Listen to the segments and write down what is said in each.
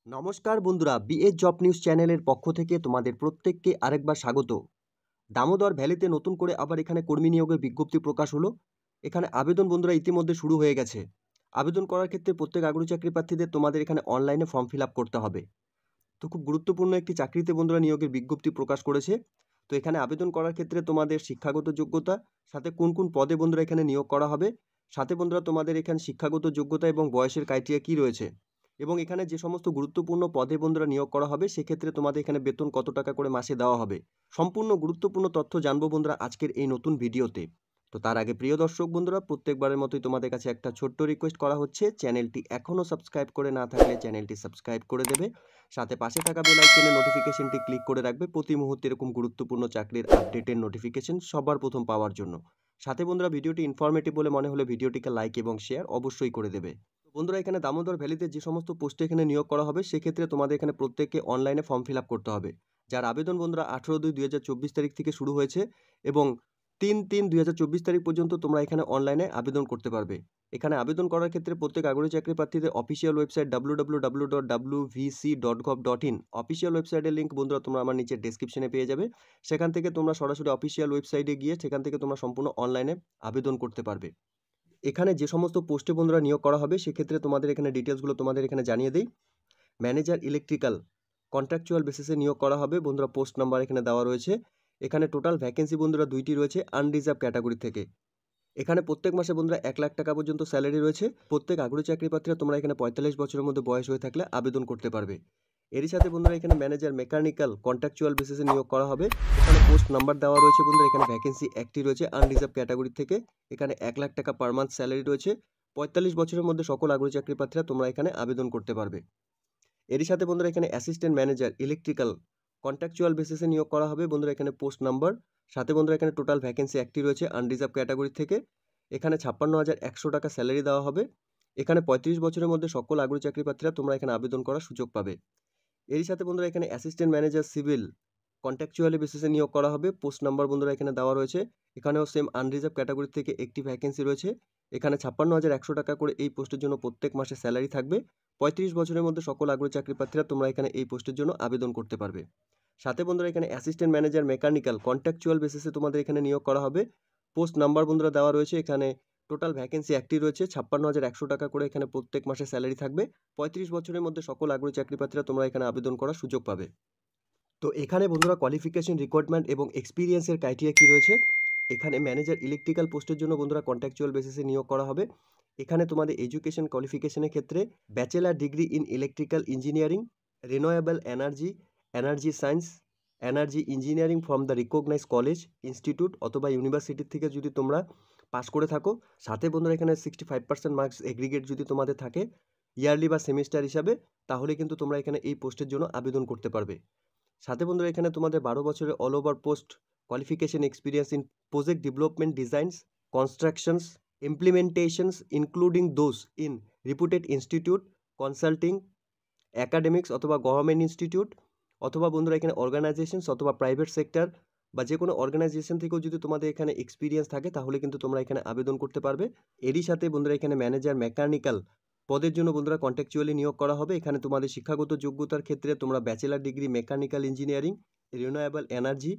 নমস্কার বন্ধুরা, BA job news চ্যানেলের পক্ষ থেকে তোমাদের প্রত্যেককে আরেকবার স্বাগত। দামোদর ভ্যালিতে নতুন করে আবার এখানে কর্মী নিয়োগের বিজ্ঞপ্তি প্রকাশ হলো। এখানে আবেদন বন্ধুরা ইতিমধ্যে শুরু হয়ে গেছে। আবেদন করার ক্ষেত্রে প্রত্যেক আগ্রহী চাকরি প্রার্থীদের তোমাদের এখানে অনলাইনে ফর্ম ফিল আপ করতে হবে। তো খুব গুরুত্বপূর্ণ একটি চাকরিতে বন্ধুরা নিয়োগের বিজ্ঞপ্তি প্রকাশ করেছে। তো এখানে আবেদন করার ক্ষেত্রে তোমাদের শিক্ষাগত যোগ্যতা, সাথে কোন কোন পদে বন্ধুরা এখানে নিয়োগ করা হবে, সাথে বন্ধুরা তোমাদের এখানে শিক্ষাগত যোগ্যতা এবং বয়সের ক্রাইটেরিয়া কী রয়েছে, এবং এখানে যে সমস্ত গুরুত্বপূর্ণ পদে বন্ধুরা নিয়োগ করা হবে সেক্ষেত্রে তোমাদের এখানে বেতন কত টাকা করে মাসে দেওয়া হবে, সম্পূর্ণ গুরুত্বপূর্ণ তথ্য জানবো বন্ধুরা আজকের এই নতুন ভিডিওতে। তো তার আগে প্রিয় দর্শক বন্ধুরা, প্রত্যেকবারের মতোই তোমাদের কাছে একটা ছোট্ট রিকোয়েস্ট করা হচ্ছে, চ্যানেলটি এখনও সাবস্ক্রাইব করে না থাকলে চ্যানেলটি সাবস্ক্রাইব করে দেবে, সাথে পাশে থাকা বেল আইকনের নোটিফিকেশনটি ক্লিক করে রাখবে প্রতি মুহূর্তে এরকম গুরুত্বপূর্ণ চাকরির আপডেটের নোটিফিকেশন সবার প্রথম পাওয়ার জন্য। সাথে বন্ধুরা ভিডিওটি ইনফরমেটিভ বলে মনে হলে ভিডিওটিকে লাইক এবং শেয়ার অবশ্যই করে দেবে। বন্ধুরা এখানে দামোদর ভ্যালিতে যে সমস্ত পোস্টে এখানে নিয়োগ করা হবে সেক্ষেত্রে তোমাদের এখানে প্রত্যেককে অনলাইনে ফর্ম ফিল আপ করতে হবে। যার আবেদন বন্ধুরা 18/2/2024 তারিখ থেকে শুরু হয়েছে এবং 3/3/2024 তারিখ পর্যন্ত তোমরা এখানে অনলাইনে আবেদন করতে পারবে। এখানে আবেদন করার ক্ষেত্রে প্রত্যেক আগ্রহী চাকরি প্রার্থীদের অফিসিয়াল ওয়েবসাইট www.wvc.gov.in অফিসিয়াল ওয়েবসাইটের লিঙ্ক বন্ধুরা তোমরা আমার নিচে ডেসক্রিপশনে পেয়ে যাবে। সেখান থেকে তোমরা সরাসরি অফিসিয়াল ওয়েবসাইটে গিয়ে সেখান থেকে তোমরা সম্পূর্ণ অনলাইনে আবেদন করতে পারবে। এখানে যে সমস্ত পোস্টে বন্ধুরা নিয়োগ করা হবে সেক্ষেত্রে তোমাদের এখানে ডিটেলসগুলো তোমাদের এখানে জানিয়ে দিই। ম্যানেজার ইলেকট্রিক্যাল কন্ট্রাকচুয়াল বেসিসে নিয়োগ করা হবে বন্ধুরা, পোস্ট নাম্বার এখানে দেওয়া রয়েছে। এখানে টোটাল ভ্যাকেন্সি বন্ধুরা 2টি রয়েছে আনরিজার্ভ ক্যাটাগরি থেকে। এখানে প্রত্যেক মাসে বন্ধুরা 1 লাখ টাকা পর্যন্ত স্যালারি রয়েছে। প্রত্যেক আগ্রহী চাকরি প্রার্থীরা তোমরা এখানে 45 বছরের মধ্যে বয়স হয়ে থাকলে আবেদন করতে পারবে। এরই সাথে বন্ধুরা এখানে ম্যানেজার মেকানিক্যাল কন্ট্রাকচুয়াল বেসিসে নিয়োগ করা হবে। এখানে পোস্ট নাম্বার দেওয়া রয়েছে বন্ধুরা, এখানে ভ্যাকেন্সি একটি রয়েছে আনরিজার্ভ ক্যাটাগরি থেকে। এখানে 1 লাখ টাকা পার মান্থ স্যালারি রয়েছে। 45 বছরের মধ্যে সকল আগ্রহী চাকরি প্রার্থীরা তোমরা এখানে আবেদন করতে পারবে। এরই সাথে বন্ধুরা এখানে অ্যাসিস্ট্যান্ট ম্যানেজার ইলেকট্রিক্যাল কন্ট্রাকচুয়াল বেসিসে নিয়োগ করা হবে বন্ধুরা, এখানে পোস্ট নাম্বার, সাথে বন্ধুরা এখানে টোটাল ভ্যাকেন্সি একটি রয়েছে আনরিজার্ভ ক্যাটাগরি থেকে। এখানে 56,100 টাকা স্যালারি দেওয়া হবে। এখানে 35 বছরের মধ্যে সকল আগ্রহী চাকরি প্রার্থীরা তোমরা এখানে আবেদন করার সুযোগ পাবে। এরই সাথে বন্ধুরা এখানে অ্যাসিস্ট্যান্ট ম্যানেজার সিভিল কন্ট্রাকচুয়ালি বেসিসে নিয়োগ করা হবে। পোস্ট নাম্বার বন্ধুরা এখানে দেওয়া রয়েছে। এখানেও সেম আনরিজার্ভ ক্যাটাগরি থেকে একটি ভ্যাকেন্সি রয়েছে। এখানে 56,100 টাকা করে এই পোস্টের জন্য প্রত্যেক মাসে স্যালারি থাকবে। 35 বছরের মধ্যে সকল আগ্রহী চাকরি প্রার্থীরা তোমরা এখানে এই পোস্টের জন্য আবেদন করতে পারবে। সাথে বন্ধুরা এখানে অ্যাসিস্ট্যান্ট ম্যানেজার মেকানিক্যাল কন্ট্রাকচুয়াল বেসিসে তোমাদের এখানে নিয়োগ করা হবে। পোস্ট নাম্বার বন্ধুরা দেওয়া রয়েছে। এখানে টোটাল ভ্যাকেন্সি একটি রয়েছে। 56,100 টাকা করে এখানে প্রত্যেক মাসে স্যালারি থাকবে। 35 বছরের মধ্যে সকল আগ্রহী চাকরি প্রার্থীরা তোমরা এখানে আবেদন করার সুযোগ পাবে। তো এখানে বন্ধুরা কোয়ালিফিকেশন রিকোয়ারমেন্ট এবং এক্সপিরিয়েন্সের ক্রাইটেরিয়া কী রয়েছে। এখানে ম্যানেজার ইলেকট্রিক্যাল পোস্টের জন্য বন্ধুরা কন্ট্রাকচুয়াল বেসিসে নিয়োগ করা হবে। এখানে তোমাদের এডুকেশন কোয়ালিফিকেশনের ক্ষেত্রে bachelor degree in electrical engineering, renewable energy, energy science, energy engineering from the recognise college, institute অথবা ইউনিভার্সিটির থেকে যদি তোমরা পাস করে থাকো, সাথে বন্ধুরা এখানে 65% মার্কস এগ্রিগেট যদি তোমাদের থাকে ইয়ারলি বা সেমিস্টার হিসাবে, তাহলে কিন্তু তোমরা এখানে এই পোস্টের জন্য আবেদন করতে পারবে। সাথে বন্ধুরা এখানে তোমাদের 12 বছরের all over post qualification experience in project development, designs, constructions, implementations including those in reputed institute, consulting, academics অথবা গভর্নমেন্ট ইনস্টিটিউট, অথবা বন্ধুরা এখানে অর্গানাইজেশনস অথবা প্রাইভেট সেক্টর বা যে কোনো অর্গানাইজেশন থেকেও যদি তোমাদের এখানে এক্সপিরিয়েন্স থাকে তাহলে কিন্তু তোমরা এখানে আবেদন করতে পারবে। এরই সাথে বন্ধুরা এখানে ম্যানেজার মেকানিক্যাল পদের জন্য বন্ধুরা কন্ট্রাকচুয়ালি নিয়োগ করা হবে। এখানে তোমাদের শিক্ষাগত যোগ্যতার ক্ষেত্রে তোমরা bachelor degree mechanical engineering, renewable energy,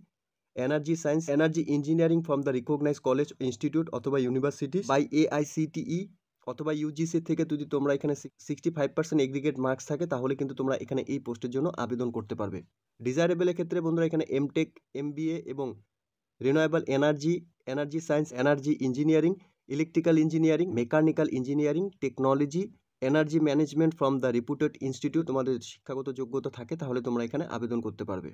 energy science, energy engineering from the recognise college, institute অথবা ইউনিভার্সিটি বাই AICTE অথবা ইউজিসি থেকে যদি তোমরা এখানে 65% এগ্রিগেট মার্কস থাকে তাহলে কিন্তু তোমরা এখানে এই পোস্টের জন্য আবেদন করতে পারবে। ডিজায়ারেবলের ক্ষেত্রে বন্ধুরা এখানে এমটেক, MBA এবং renewable energy, energy science, energy engineering, electrical engineering, mechanical engineering, technology, energy management from the reputed institute তোমাদের শিক্ষাগত যোগ্যতা থাকে তাহলে তোমরা এখানে আবেদন করতে পারবে।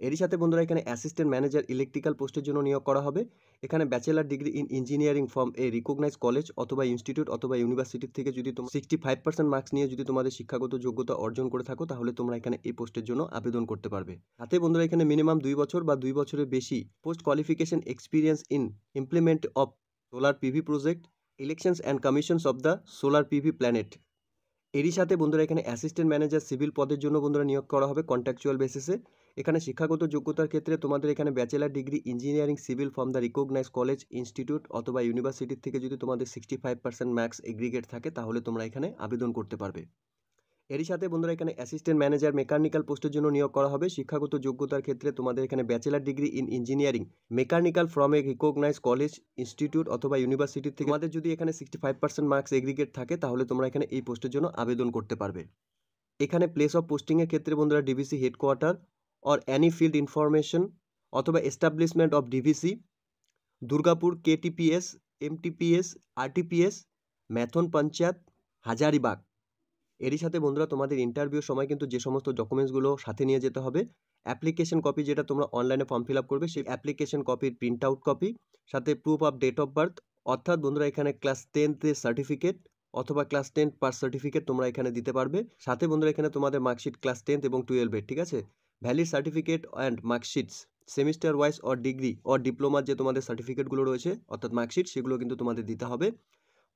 এরই সাথে বন্ধুরা এখানে অ্যাসিস্ট্যান্ট ম্যানেজার ইলেকট্রিক্যাল পোস্টের জন্য নিয়োগ করা হবে। এখানে bachelor degree in engineering from a recognise college অথবা ইনস্টিটিউট অথবা ইউনিভার্সিটির থেকে যদি তোমরা 65% মার্কস নিয়ে যদি তোমাদের শিক্ষাগত যোগ্যতা অর্জন করে থাকো তাহলে তোমরা এখানে এই পোস্টের জন্য আবেদন করতে পারবে। সাথে বন্ধুরা এখানে মিনিমাম 2 বছর বা 2 বছরের বেশি post qualification experience in implement of solar PV project, elections and commissions of the solar PV planet. এরই সাথে বন্ধুরা এখানে অ্যাসিস্ট্যান্ট ম্যানেজার সিভিল পদের জন্য বন্ধুরা নিয়োগ করা হবে কন্ট্রাকচুয়াল বেসিসে। এখানে শিক্ষাগত যোগ্যতার ক্ষেত্রে তোমাদের এখানে bachelor degree engineering civil from the recognise college, institute অথবা ইউনিভার্সিটির থেকে যদি তোমাদের 65% মার্কস এগ্রিগেট থাকে তাহলে তোমরা এখানে আবেদন করতে পারবে। এরই সাথে বন্ধুরা এখানে অ্যাসিস্ট্যান্ট ম্যানেজার মেকানিক্যাল পোস্টের জন্য নিয়োগ করা হবে। শিক্ষাগত যোগ্যতার ক্ষেত্রে তোমাদের এখানে bachelor degree in engineering mechanical from a recognise college, institute অথবা ইউনিভার্সিটি থেকে তোমাদের যদি এখানে 65% মার্কস এগ্রিগেট থাকে তাহলে তোমরা এখানে এই পোস্টের জন্য আবেদন করতে পারবে। এখানে প্লেস অফ পোস্টিংয়ের ক্ষেত্রে বন্ধুরা DVC headquarter or any field information অথবা establishment of DVC, Durgapur KTPS, MTPS, RTPS, Maithon Panchayat, Hazaribagh. এরই সাথে বন্ধুরা তোমাদের ইন্টারভিউর সময় কিন্তু যে সমস্ত ডকুমেন্টসগুলো সাথে নিয়ে যেতে হবে, অ্যাপ্লিকেশন কপি যেটা তোমরা অনলাইনে ফর্ম ফিল আপ করবে সেই অ্যাপ্লিকেশন কপির প্রিন্ট আউট কপি, সাথে proof of date of birth অর্থাৎ বন্ধুরা এখানে ক্লাস 10th সার্টিফিকেট অথবা ক্লাস 10 পাস সার্টিফিকেট তোমরা এখানে দিতে পারবে। সাথে বন্ধুরা এখানে তোমাদের মার্কশিট ক্লাস 10 এবং 12 ঠিক আছে, valid certificate and marksheets semester wise or degree or ডিপ্লোমার যে তোমাদের সার্টিফিকেটগুলো রয়েছে অর্থাৎ মার্কশিট সেগুলো কিন্তু তোমাদের দিতে হবে।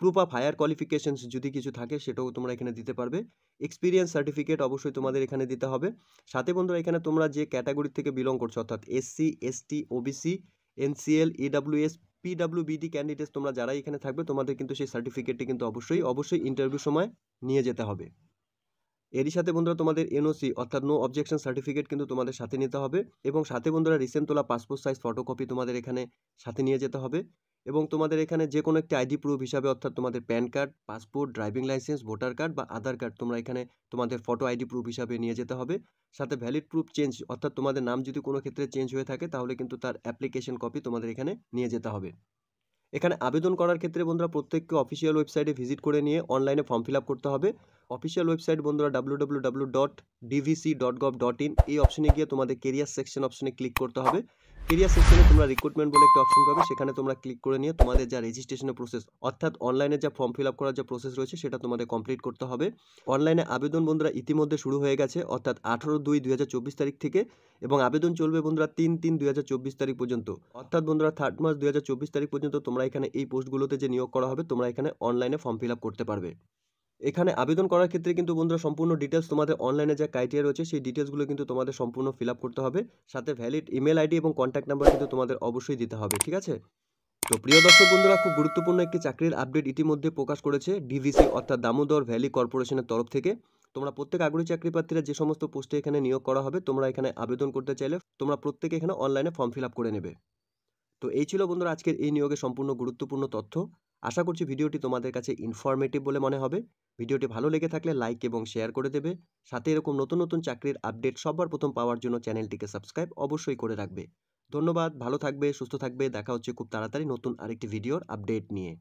প্রুফ অফ হায়ার কোয়ালিফিকেশনস যদি কিছু থাকে সেটাও তোমরা এখানে দিতে পারবে। এক্সপিরিয়েন্স সার্টিফিকেট অবশ্যই তোমাদের এখানে দিতে হবে। সাথে বন্ধুরা এখানে তোমরা যে ক্যাটাগরি থেকে বিলং করছো অর্থাৎ SC, ST, OBC, NCL, EWS, পিডাব্লিউবিডি ক্যান্ডিডেটস তোমরা যারাই এখানে থাকবে তোমাদের কিন্তু সেই সার্টিফিকেটটি কিন্তু অবশ্যই ইন্টারভিউ সময় নিয়ে যেতে হবে। এরই সাথে বন্ধুরা তোমাদের এনওসি অর্থাৎ নো অবজেকশন সার্টিফিকেট কিন্তু তোমাদের সাথে নিতে হবে এবং সাথে বন্ধুরা রিসেন্ট তোলা পাসপোর্ট সাইজ ফটোকপি তোমাদের এখানে সাথে নিয়ে যেতে হবে এবং তোমাদের এখানে যে কোনো একটি আইডি প্রুফ হিসাবে অর্থাৎ তোমাদের pan card, passport, driving licence, voter card বা আধার কার্ড তোমরা এখানে তোমাদের ফটো আইডি প্রুফ হিসাবে নিয়ে যেতে হবে। সাথে ভ্যালিড প্রুফ চেঞ্জ অর্থাৎ তোমাদের নাম যদি কোনো ক্ষেত্রে চেঞ্জ হয়ে থাকে তাহলে কিন্তু তার অ্যাপ্লিকেশন কপি তোমাদের এখানে নিয়ে যেতে হবে। এখানে আবেদন করার ক্ষেত্রে বন্ধুরা প্রত্যেককে অফিসিয়াল ওয়েবসাইটে ভিজিট করে নিয়ে অনলাইনে ফর্ম ফিল আপ করতে হবে। অফিসিয়াল ওয়েবসাইট বন্ধুরা www.dvc.gov.in এই অপশনে গিয়ে তোমাদের কেরিয়ার সেকশন অপশনে ক্লিক করতে হবে। কেরিয়ার সেকশনে তোমরা রিক্রুটমেন্ট বলে একটা অপশন পাবে, সেখানে তোমরা ক্লিক করে নিয়ে তোমাদের যা রেজিস্ট্রেশনের প্রসেস অর্থাৎ অনলাইনে যা ফর্ম ফিল আপ করার যে প্রসেস রয়েছে সেটা তোমাদের কমপ্লিট করতে হবে। অনলাইনে আবেদন বন্ধুরা ইতিমধ্যে শুরু হয়ে গেছে অর্থাৎ 18/2/2024 তারিখ থেকে এবং আবেদন চলবে বন্ধুরা 3/3/2024 তারিখ পর্যন্ত অর্থাৎ বন্ধুরা 3 মার্চ 2024 তারিখ পর্যন্ত তোমরা এখানে এই পোস্টগুলোতে যে নিয়োগ করা হবে তোমরা এখানে অনলাইনে ফর্ম ফিল আপ করতে পারবে। এখানে আবেদন করার ক্ষেত্রে কিন্তু বন্ধুরা সম্পূর্ণ ডিটেলস তোমাদের অনলাইনে যা ক্রাইটেরিয়া রয়েছে সেই ডিটেলসগুলো কিন্তু তোমাদের সম্পূর্ণ ফিল আপ করতে হবে। সাথে ভ্যালিড ইমেল আইডি এবং কন্ট্যাক্ট নাম্বার কিন্তু তোমাদের অবশ্যই দিতে হবে, ঠিক আছে। তো প্রিয় দর্শক বন্ধুরা খুব গুরুত্বপূর্ণ একটি চাকরির আপডেট ইতিমধ্যে প্রকাশ করেছে ডিভিসি অর্থাৎ দামোদর ভ্যালি কর্পোরেশনের তরফ থেকে। তোমরা প্রত্যেক আগ্রহী চাকরি প্রার্থীরা যে সমস্ত পোস্টে এখানে নিয়োগ করা হবে তোমরা এখানে আবেদন করতে চাইলে তোমরা প্রত্যেকে এখানে অনলাইনে ফর্ম ফিল আপ করে নেবে। তো এই ছিল বন্ধুরা আজকের এই নিয়োগের সম্পূর্ণ গুরুত্বপূর্ণ তথ্য। আশা করছি ভিডিওটি তোমাদের কাছে ইনফরমেটিভ বলে মনে হবে। ভিডিওটি ভালো লেগে থাকলে লাইক এবং শেয়ার করে দেবে। সাথে এরকম নতুন নতুন চাকরির আপডেট সবার প্রথম পাওয়ার জন্য চ্যানেলটিকে সাবস্ক্রাইব অবশ্যই করে রাখবে। ধন্যবাদ, ভালো থাকবে, সুস্থ থাকবে। দেখা হচ্ছে খুব তাড়াতাড়ি নতুন আরেকটি ভিডিওর আপডেট নিয়ে।